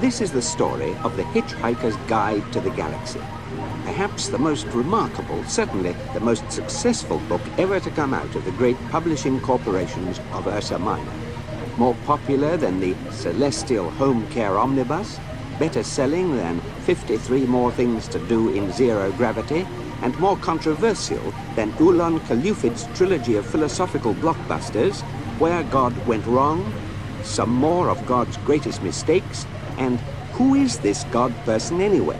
This is the story of the Hitchhiker's Guide to the Galaxy. Perhaps the most remarkable, certainly the most successful book ever to come out of the great publishing corporations of Ursa Minor. More popular than the Celestial Home Care Omnibus, better selling than 53 More Things to Do in Zero Gravity, and more controversial than Ulan Kalufid's trilogy of philosophical blockbusters, Where God Went Wrong, Some More of God's Greatest Mistakes, and Who Is This God Person Anyway?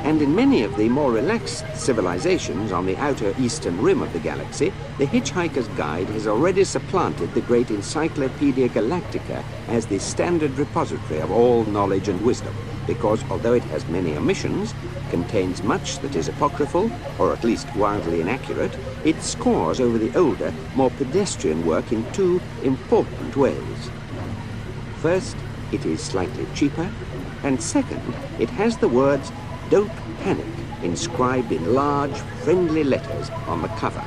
And in many of the more relaxed civilizations on the outer eastern rim of the galaxy, the Hitchhiker's Guide has already supplanted the great Encyclopedia Galactica as the standard repository of all knowledge and wisdom, because although it has many omissions, contains much that is apocryphal, or at least wildly inaccurate, it scores over the older, more pedestrian work in two important ways. First, it is slightly cheaper, and second, it has the words "Don't Panic" inscribed in large, friendly letters on the cover.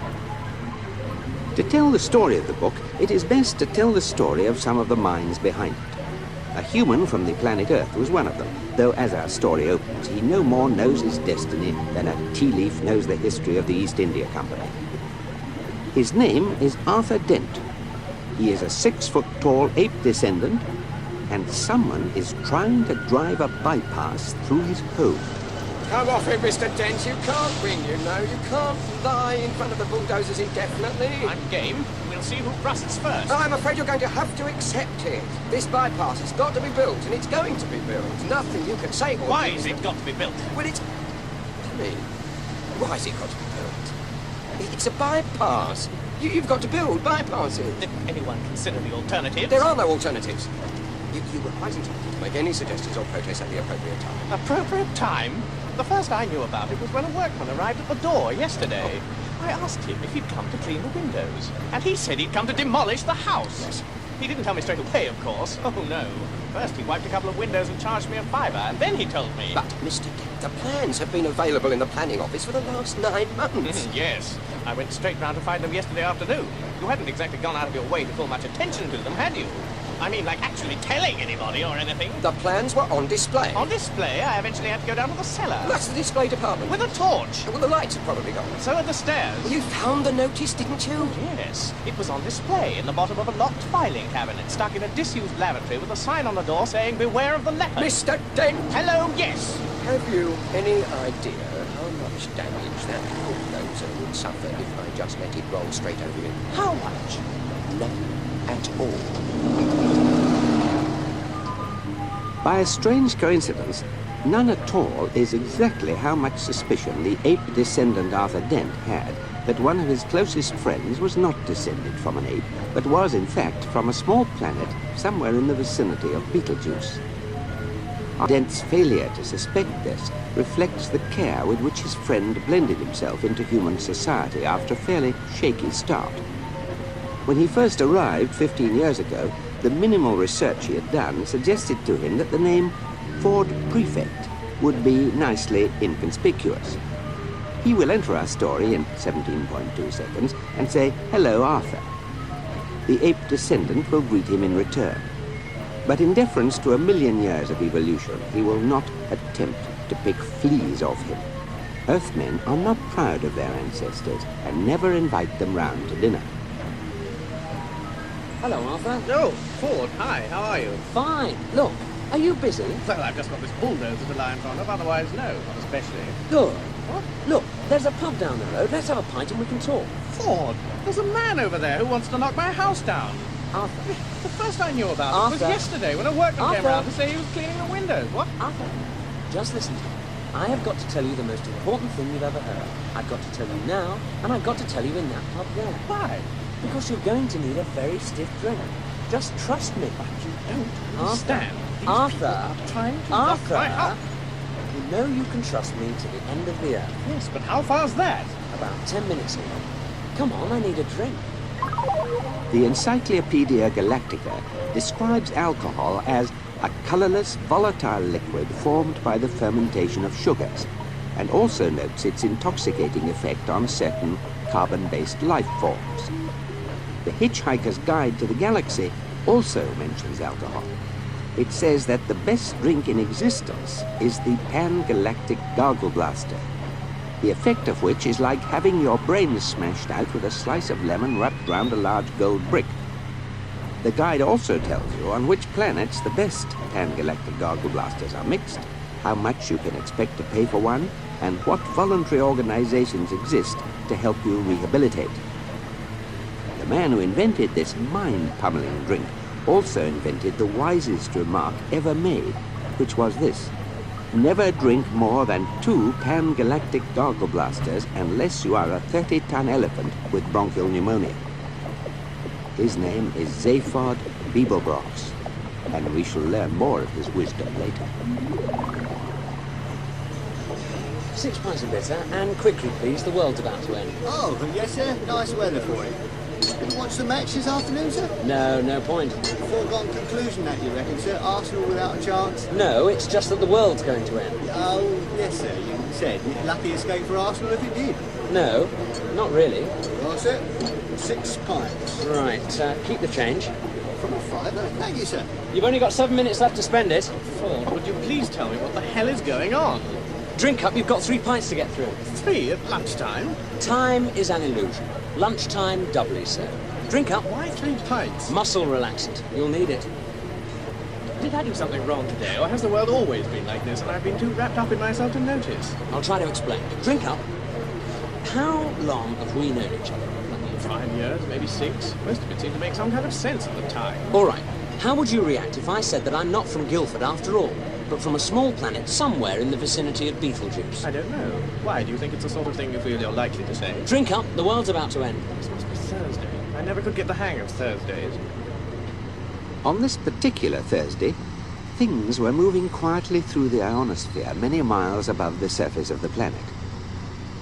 To tell the story of the book, it is best to tell the story of some of the minds behind it. A human from the planet Earth was one of them, though as our story opens, he no more knows his destiny than a tea leaf knows the history of the East India Company. His name is Arthur Dent. He is a 6-foot-tall ape descendant, and someone is trying to drive a bypass through his home. Come off it, Mr. Dent. You can't win, you know. You can't lie in front of the bulldozers indefinitely. I'm game. We'll see who rusts first. I'm afraid you're going to have to accept it. This bypass has got to be built, and it's going to be built. Nothing you can say or Why do has it got to be built? Well, it's... I mean, why has it got to be built? It's a bypass. You've got to build bypasses. Did anyone consider the alternatives? There are no alternatives. You were quite entitled to make any suggestions or protests at the appropriate time. Appropriate time? The first I knew about it was when a workman arrived at the door yesterday. I asked him if he'd come to clean the windows, and he said he'd come to demolish the house. Yes. He didn't tell me straight away, of course. Oh, no. First, he wiped a couple of windows and charged me a $5, and then he told me... But, Mr. Dent, the plans have been available in the planning office for the last 9 months. Yes. I went straight round to find them yesterday afternoon. You hadn't exactly gone out of your way to call much attention to them, had you? I mean, like actually telling anybody or anything. The plans were on display. On display, I eventually had to go down to the cellar. That's the display department. With a torch. Well, the lights have probably gone. So are the stairs. Well, you found the notice, didn't you? Yes. It was on display in the bottom of a locked filing cabinet, stuck in a disused lavatory with a sign on the door saying, "Beware of the leopard." Mr. Dent! Hello, yes. Have you any idea how much damage that bulldozer would suffer if I just let it roll straight over it? How much? None at all. By a strange coincidence, none at all is exactly how much suspicion the ape descendant Arthur Dent had that one of his closest friends was not descended from an ape, but was in fact from a small planet somewhere in the vicinity of Betelgeuse. Dent's failure to suspect this reflects the care with which his friend blended himself into human society after a fairly shaky start. When he first arrived 15 years ago, the minimal research he had done suggested to him that the name Ford Prefect would be nicely inconspicuous. He will enter our story in 17.2 seconds and say, "Hello, Arthur." The ape descendant will greet him in return. But in deference to a million years of evolution, he will not attempt to pick fleas off him. Earthmen are not proud of their ancestors and never invite them round to dinner. Hello, Arthur. Oh, Ford, hi, how are you? Fine. Look, are you busy? Well, I've just got this bulldozer to lie in front of, otherwise no, not especially. Good. What? Look, there's a pub down the road. Let's have a pint and we can talk. Ford, there's a man over there who wants to knock my house down. Arthur. The first I knew about it was yesterday when a workman came Arthur. around to say he was cleaning the windows. What? Arthur, just listen to me. I have got to tell you the most important thing you've ever heard. I've got to tell you now, and I've got to tell you in that pub there. Why? Because you're going to need a very stiff drink. Just trust me. But you don't understand. These Arthur. people are trying to knock my house. You know you can trust me to the end of the earth. Yes, but how far's that? About 10 minutes ago. Come on, I need a drink. The Encyclopedia Galactica describes alcohol as a colorless, volatile liquid formed by the fermentation of sugars, and also notes its intoxicating effect on certain carbon-based life forms. The Hitchhiker's Guide to the Galaxy also mentions alcohol. It says that the best drink in existence is the Pan-Galactic Gargle Blaster, the effect of which is like having your brains smashed out with a slice of lemon wrapped round a large gold brick. The guide also tells you on which planets the best Pan-Galactic Gargle Blasters are mixed, how much you can expect to pay for one, and what voluntary organizations exist to help you rehabilitate. The man who invented this mind-pummeling drink also invented the wisest remark ever made, which was this: never drink more than 2 Pan-Galactic Gargle Blasters unless you are a 30-ton elephant with bronchial pneumonia. His name is Zaphod Beeblebrox, and we shall learn more of his wisdom later. 6 pints of bitter, and quickly, please. The world's about to end. Oh, yes, sir. Nice weather for it. You watch the match this afternoon, sir? No, no point. Foregone conclusion that, you reckon, sir? Arsenal without a chance? No, it's just that the world's going to end. Oh, yes, sir. You said lucky escape for Arsenal if it did. No, not really. Well, sir, 6 pints. Right, keep the change. From a fiver. Thank you, sir. You've only got 7 minutes left to spend it. Ford, would you please tell me what the hell is going on? Drink up, you've got 3 pints to get through. 3 at lunchtime? Time is an illusion. Lunchtime doubly so. Drink up. Why 3 pints? Muscle relaxant. You'll need it. Did I do something wrong today, or has the world always been like this and I've been too wrapped up in myself to notice? I'll try to explain. Drink up. How long have we known each other? 5 years, maybe 6. Most of it seemed to make some kind of sense at the time. All right. How would you react if I said that I'm not from Guildford after all, but from a small planet somewhere in the vicinity of Beetlejuice? I don't know. Why? Do you think it's the sort of thing you feel you're likely to say? Drink up. The world's about to end. This must be Thursday. I never could get the hang of Thursdays. On this particular Thursday, things were moving quietly through the ionosphere many miles above the surface of the planet.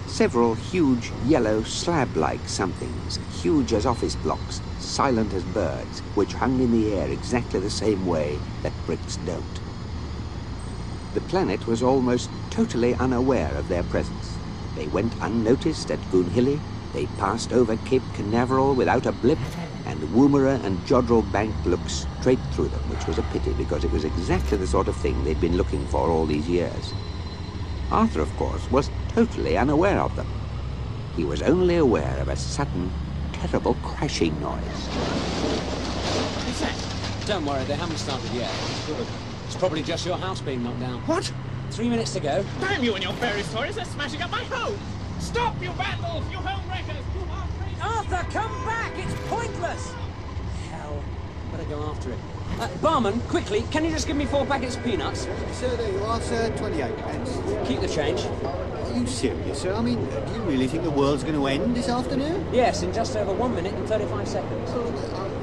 Several huge yellow slab-like somethings, huge as office blocks, silent as birds, which hung in the air exactly the same way that bricks don't. The planet was almost totally unaware of their presence. They went unnoticed at Goonhilly, they passed over Cape Canaveral without a blip, and Woomera and Jodrell Bank looked straight through them, which was a pity because it was exactly the sort of thing they'd been looking for all these years. Arthur, of course, was totally unaware of them. He was only aware of a sudden, terrible crashing noise. What's that? Don't worry, they haven't started yet. Good. It's probably just your house being knocked down. What? 3 minutes to go. Damn you and your fairy stories! They're smashing up my home! Stop, you vandals! You homewreckers! You half-crazy... Arthur, come back! It's pointless! Hell, better go after it. Barman, quickly, can you just give me 4 packets of peanuts? Sir, there you are, sir. 28 pence. Keep the change. Are you serious, sir? I mean, do you really think the world's going to end this afternoon? Yes, in just over 1 minute and 35 seconds.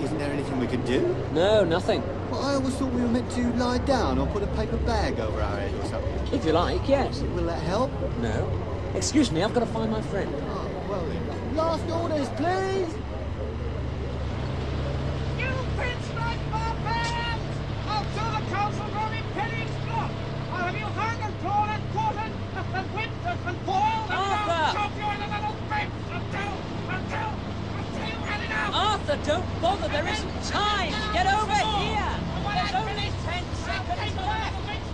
Isn't there anything we could do? No, nothing. Well, I always thought we were meant to lie down or put a paper bag over our head or something. If you like, yes. Will that help? No. Excuse me, I've got to find my friend. Oh, well then. Last orders, please! You pinch-like barbarians! I'll tell the council from Imperium's block! I'll have you hung and torn and quartered and whipped and boiled and Arthur! now chop you into little bits until you've had enough! Arthur, don't bother, there isn't time! Get over here! And when There's I only finish, 10 I'll seconds take the left! little bits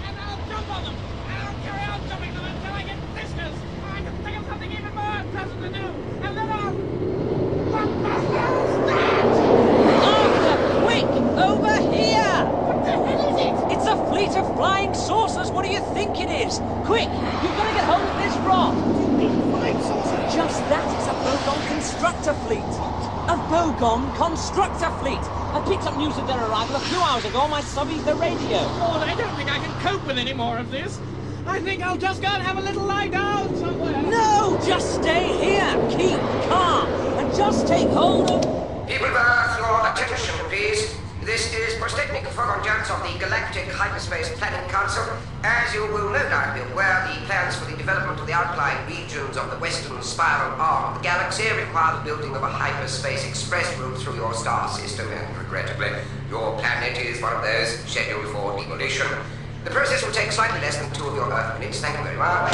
and I'll jump on them! And I'll carry on jumping them until I get blisters! Or I can think of something even more unpleasant to do! And then I'll... What the hell's that? Arthur, quick! Over here! What the hell is it? It's a fleet of flying saucers! What do you think it is? Quick! You've got to get hold of this rod! Flying saucer! Just that, it's a Bogon constructor fleet! A Bogon constructor fleet! I picked up news of their arrival a few hours ago on my sub-ether radio. Lord, I don't think I can cope with any more of this. I think I'll just go and have a little lie down somewhere. No! Just stay here! Keep calm! And just take hold of... People of Earth, your attention, please. This is Prostetnik Fogonjans of the Galactic Hyperspace Planning Council. As you will no doubt be aware, the plans for the development of the outlying regions of the western spiral arm of the galaxy require the building of a hyperspace express route through your star system, and regrettably, your planet is one of those scheduled for demolition. The process will take slightly less than 2 of your Earth minutes. Thank you very much.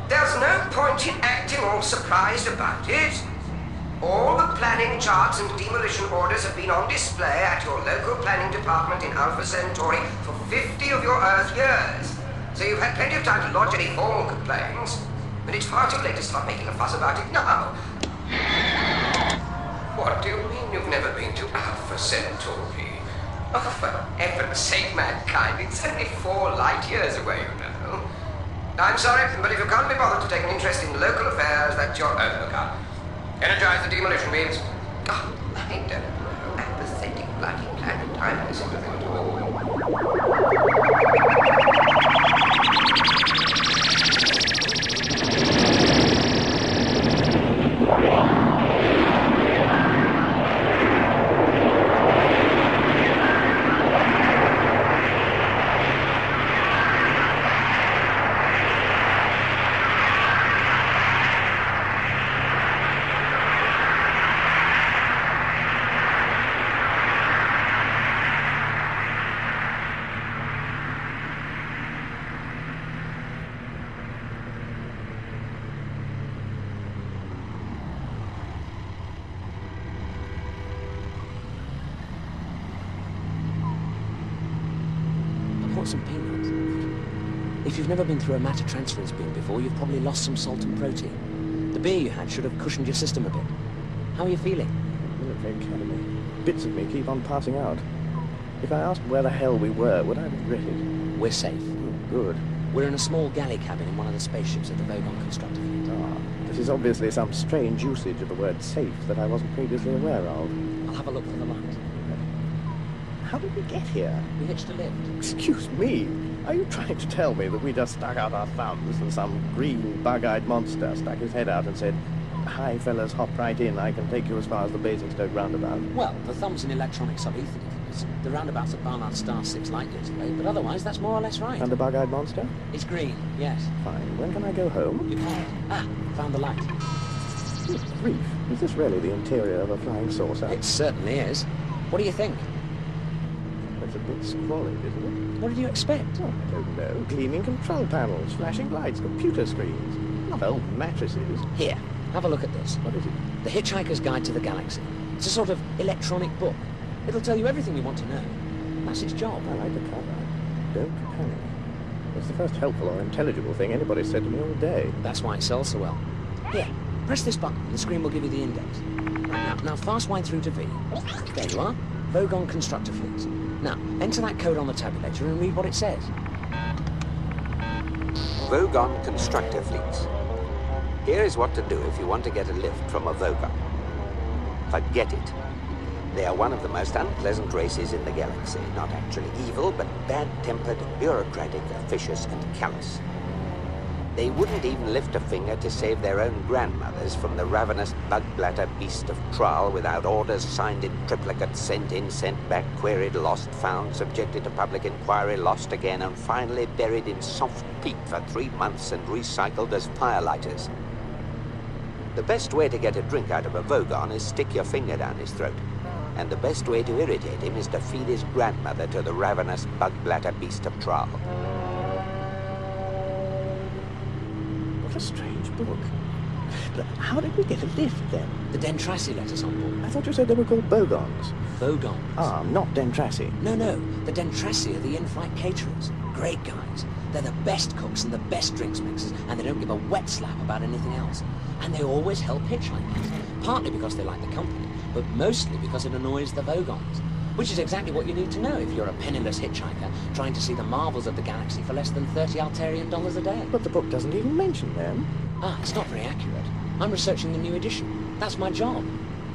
There's no point in acting all surprised about it. All the planning charts and demolition orders have been on display at your local planning department in Alpha Centauri for 50 of your Earth years. So you've had plenty of time to lodge any formal complaints, but it's far too late to start making a fuss about it now. What do you mean you've never been to Alpha Centauri? Oh, for heaven's sake, mankind, it's only 4 light years away, you know. I'm sorry, but if you can't be bothered to take an interest in local affairs, that's your own lookout. Energize the demolition beams. Oh, I don't know. Apathetic bloody planet. I'm listening to them at all. Some peanuts. If you've never been through a matter transference beam before, you've probably lost some salt and protein. The beer you had should have cushioned your system a bit. How are you feeling? Military Academy. Bits of me keep on passing out. If I asked where the hell we were, would I regret it? We're safe. Oh, good. We're in a small galley cabin in one of the spaceships at the Vogon constructor fleet. Ah, this is obviously some strange usage of the word safe that I wasn't previously aware of. I'll have a look for the light. How did we get here? We hitched a lift. Excuse me. Are you trying to tell me that we just stuck out our thumbs and some green, bug-eyed monster stuck his head out and said, "Hi, fellas, hop right in. I can take you as far as the Basingstoke roundabout"? Well, the thumb's in electronic sub-ether because the roundabout's at Barnard Star 6 light years away, but otherwise that's more or less right. And the bug-eyed monster? It's green, yes. Fine. When can I go home? You can't. Ah, found the light. Good grief. Is this really the interior of a flying saucer? It certainly is. What do you think? It's a bit squalid, isn't it? What did you expect? Oh, I don't know. Gleaming control panels, flashing lights, computer screens. Not old mattresses. Here, have a look at this. What is it? The Hitchhiker's Guide to the Galaxy. It's a sort of electronic book. It'll tell you everything you want to know. That's its job. I like the cover. Don't panic. It's the first helpful or intelligible thing anybody's said to me all day. That's why it sells so well. Here, press this button. The screen will give you the index. Right, now fast wind through to V. There you are. Vogon Constructor Fleets. Now, enter that code on the tabulator and read what it says. Vogon Constructor Fleets. Here is what to do if you want to get a lift from a Vogon. Forget it. They are one of the most unpleasant races in the galaxy. Not actually evil, but bad-tempered, bureaucratic, officious, and callous. They wouldn't even lift a finger to save their own grandmothers from the ravenous bug-bladder beast of Trial without orders signed in triplicate, sent in, sent back, queried, lost, found, subjected to public inquiry, lost again, and finally buried in soft peat for 3 months and recycled as firelighters. The best way to get a drink out of a Vogon is stick your finger down his throat. And the best way to irritate him is to feed his grandmother to the ravenous bug-bladder beast of Trial. What a strange book. But how did we get a lift, then? The Dentrassi let us on board. I thought you said they were called Bogons. Vogons. Ah, not Dentrassi. No, the Dentrassi are the in-flight caterers. Great guys. They're the best cooks and the best drinks mixers, and they don't give a wet slap about anything else. And they always help hitchhikers, partly because they like the company, but mostly because it annoys the Vogons. Which is exactly what you need to know if you're a penniless hitchhiker trying to see the marvels of the galaxy for less than $30 Altarian a day. But the book doesn't even mention them. Ah, it's not very accurate. I'm researching the new edition. That's my job.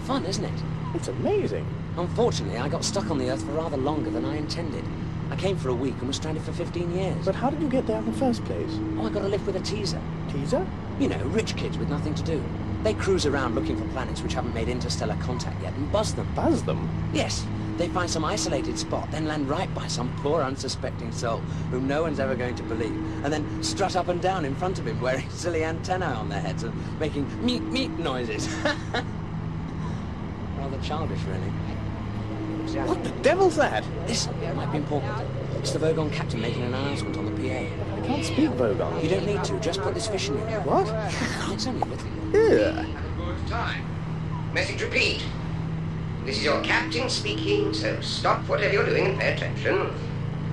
Fun, isn't it? It's amazing. Unfortunately, I got stuck on the Earth for rather longer than I intended. I came for a week and was stranded for 15 years. But how did you get there in the first place? Oh, I got to live with a teaser. Teaser? You know, rich kids with nothing to do. They cruise around looking for planets which haven't made interstellar contact yet and buzz them. Buzz them? Yes. They find some isolated spot, then land right by some poor unsuspecting soul whom no one's ever going to believe, and then strut up and down in front of him wearing silly antennae on their heads and making meep meep noises. Rather childish, really. What the devil's that? This might be important. It's the Vogon captain making an announcement on the PA. I can't speak Vogon. You don't need to, just put this fish in your ear. What? It's only a little. Yeah. Good time. Message repeat. This is your captain speaking, so stop whatever you're doing and pay attention.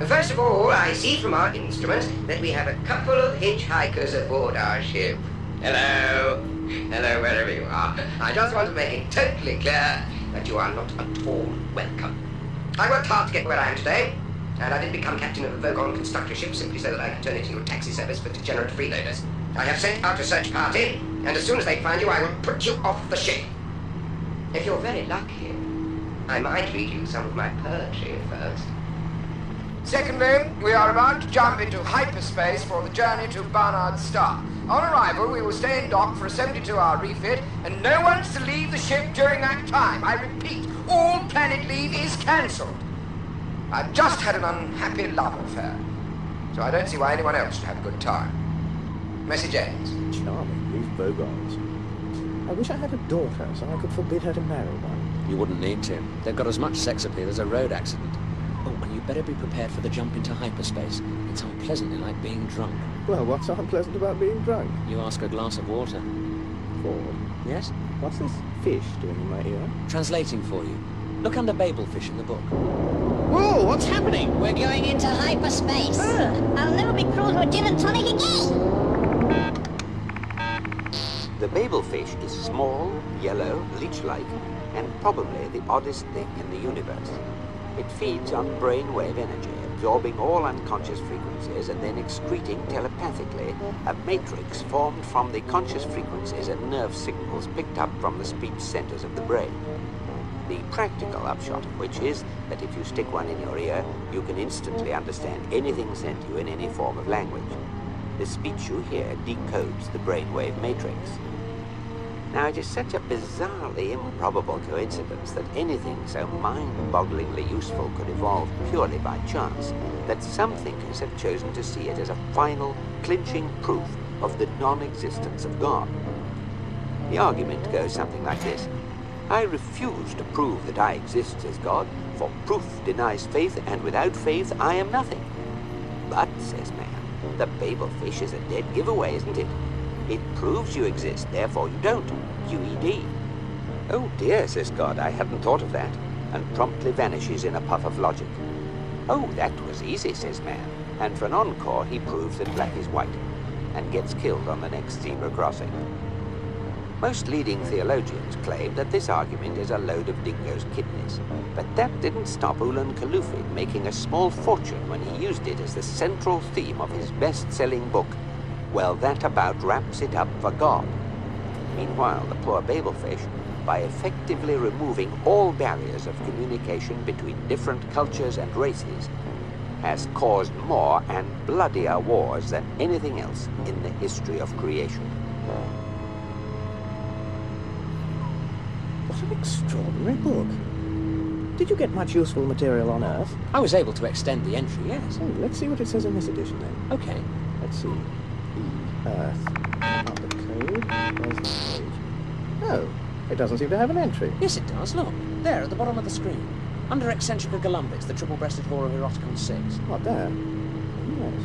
First of all, I see from our instruments that we have a couple of hitchhikers aboard our ship. Hello. Hello, wherever you are. I just want to make it totally clear that you are not at all welcome. I worked hard to get where I am today, and I didn't become captain of a Vogon constructor ship simply so that I could turn it into a taxi service for degenerate freeloaders. I have sent out a search party, and as soon as they find you, I will put you off the ship. If you're very lucky, I might read you some of my poetry first. Secondly, we are about to jump into hyperspace for the journey to Barnard's Star. On arrival, we will stay in dock for a 72-hour refit, and no one's to leave the ship during that time. I repeat, all planet leave is cancelled. I've just had an unhappy love affair, so I don't see why anyone else should have a good time. Message ends. Charming, these Vogons. I wish I had a daughter so I could forbid her to marry one. You wouldn't need to. They've got as much sex appeal as a road accident. Oh, and you better be prepared for the jump into hyperspace. It's unpleasantly like being drunk. Well, what's so unpleasant about being drunk? You ask a glass of water. Ford, Yes? what's this fish doing in my ear? Translating for you. Look under Babelfish in the book. Whoa, what's happening? We're going into hyperspace. I'll never be cruel to a gin and tonic again. The Babelfish is small, yellow, leech-like, and probably the oddest thing in the universe. It feeds on brainwave energy, absorbing all unconscious frequencies and then excreting telepathically a matrix formed from the conscious frequencies and nerve signals picked up from the speech centers of the brain. The practical upshot of which is that if you stick one in your ear, you can instantly understand anything sent you in any form of language. The speech you hear decodes the brainwave matrix. Now, it is such a bizarrely improbable coincidence that anything so mind-bogglingly useful could evolve purely by chance that some thinkers have chosen to see it as a final, clinching proof of the non-existence of God. The argument goes something like this. I refuse to prove that I exist as God, for proof denies faith, and without faith I am nothing. But, says man, the Babelfish is a dead giveaway, isn't it? It proves you exist, therefore you don't. QED. Oh dear, says God, I hadn't thought of that, and promptly vanishes in a puff of logic. Oh, that was easy, says man, and for an encore he proves that black is white, and gets killed on the next zebra crossing. Most leading theologians claim that this argument is a load of dingo's kidneys, but that didn't stop Ulan Kalufin making a small fortune when he used it as the central theme of his best-selling book. Well, that about wraps it up for God. Meanwhile, the poor Babelfish, by effectively removing all barriers of communication between different cultures and races, has caused more and bloodier wars than anything else in the history of creation. What an extraordinary book. Did you get much useful material on Earth? I was able to extend the entry, yes. Oh, let's see what it says in this edition then. Okay. Let's see. Earth. Not the code. Where's the page? Oh, it doesn't seem to have an entry. Yes, it does. Look. There, at the bottom of the screen. Under Eccentrica Golumbix, the triple-breasted whore of Eroticon 6. What, there? Yes.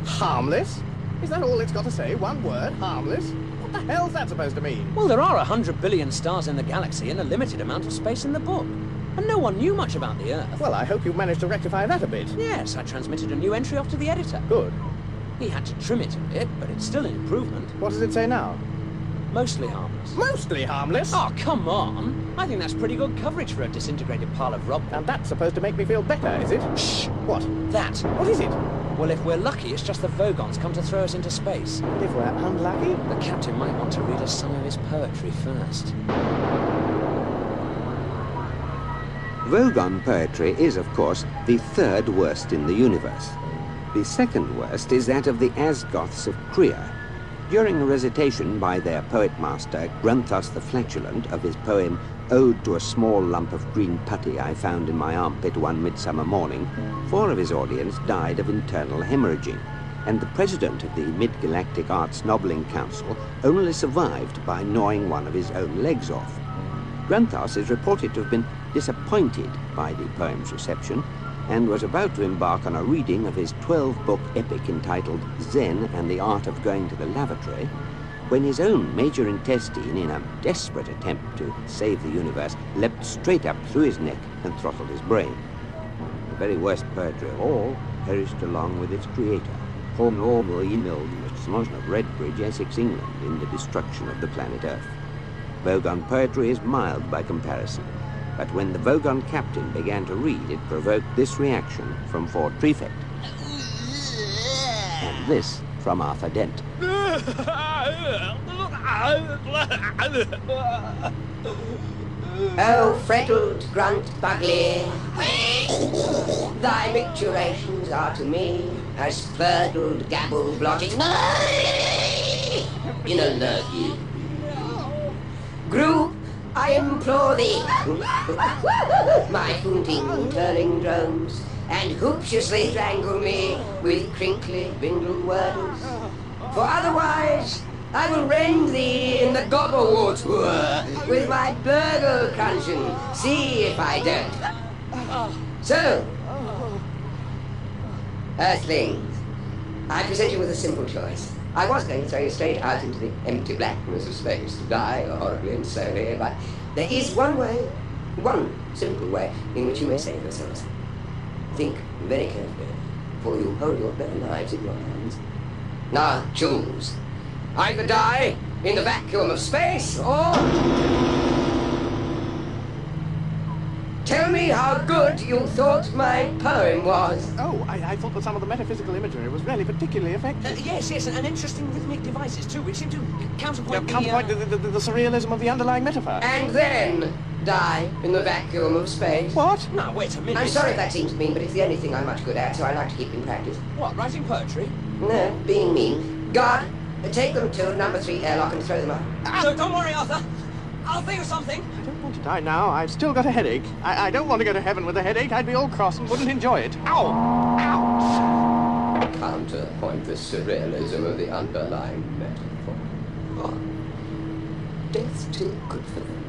Harmless? Is that all it's got to say? One word? Harmless? What the hell's that supposed to mean? Well, there are 100 billion stars in the galaxy and a limited amount of space in the book. And no one knew much about the Earth. Well, I hope you managed to rectify that a bit. Yes, I transmitted a new entry off to the editor. Good. He had to trim it a bit, but it's still an improvement. What does it say now? Mostly harmless. Mostly harmless? Oh, come on! I think that's pretty good coverage for a disintegrated pile of rubble. And that's supposed to make me feel better, is it? Shh! What? That! What is it? Well, if we're lucky, it's just the Vogons come to throw us into space. And if we're unlucky? The captain might want to read us some of his poetry first. Vogon poetry is, of course, the third worst in the universe. The second worst is that of the Asgoths of Krea. During a recitation by their poet-master, Grunthos the Flatulent, of his poem Ode to a Small Lump of Green Putty I Found in My Armpit One Midsummer Morning, 4 of his audience died of internal hemorrhaging, and the president of the Mid-Galactic Arts Nobbling Council only survived by gnawing one of his own legs off. Grunthos is reported to have been disappointed by the poem's reception, and was about to embark on a reading of his 12-book epic entitled Zen and the Art of Going to the Lavatory, when his own major intestine, in a desperate attempt to save the universe, leapt straight up through his neck and throttled his brain. The very worst poetry of all perished along with its creator, horribly milled in the explosion of Redbridge, Essex, England, in the destruction of the planet Earth. Vogon poetry is mild by comparison, but when the Vogon captain began to read, it provoked this reaction from Fort Prefect, and this from Arthur Dent. Oh, fretted grunt Bugley, thy micturations are to me as furtled gabble blotting in a lurgy. Group, I implore thee, my hooting, turning drones, and hooptiously strangle me with crinkly, bindled words. For otherwise, I will rend thee in the gobblewood with my burgle cruncheon. See if I don't. So, Earthlings, I present you with a simple choice. I was going to throw you straight out into the empty blackness of space to die horribly and slowly, but there is one way, one simple way, in which you may save yourselves. Think very carefully, for you hold your very lives in your hands. Now choose. Either die in the vacuum of space, or tell me how good you thought my poem was. Oh, I thought that some of the metaphysical imagery was really particularly effective. Yes, and interesting rhythmic devices too, which seem to counterpoint the surrealism of the underlying metaphor. And then die in the vacuum of space. What? Now, wait a minute. I'm sorry if that seems mean, but it's the only thing I'm much good at, so I like to keep in practice. What, writing poetry? No, being mean. Guard, take them to number 3 airlock and throw them up. So don't worry, Arthur. I'll think of something. I don't want to die now. I've still got a headache. I don't want to go to heaven with a headache. I'd be all cross and wouldn't enjoy it. Ow! Ouch! Counterpoint the surrealism of the underlying metaphor. Oh, death's too good for them.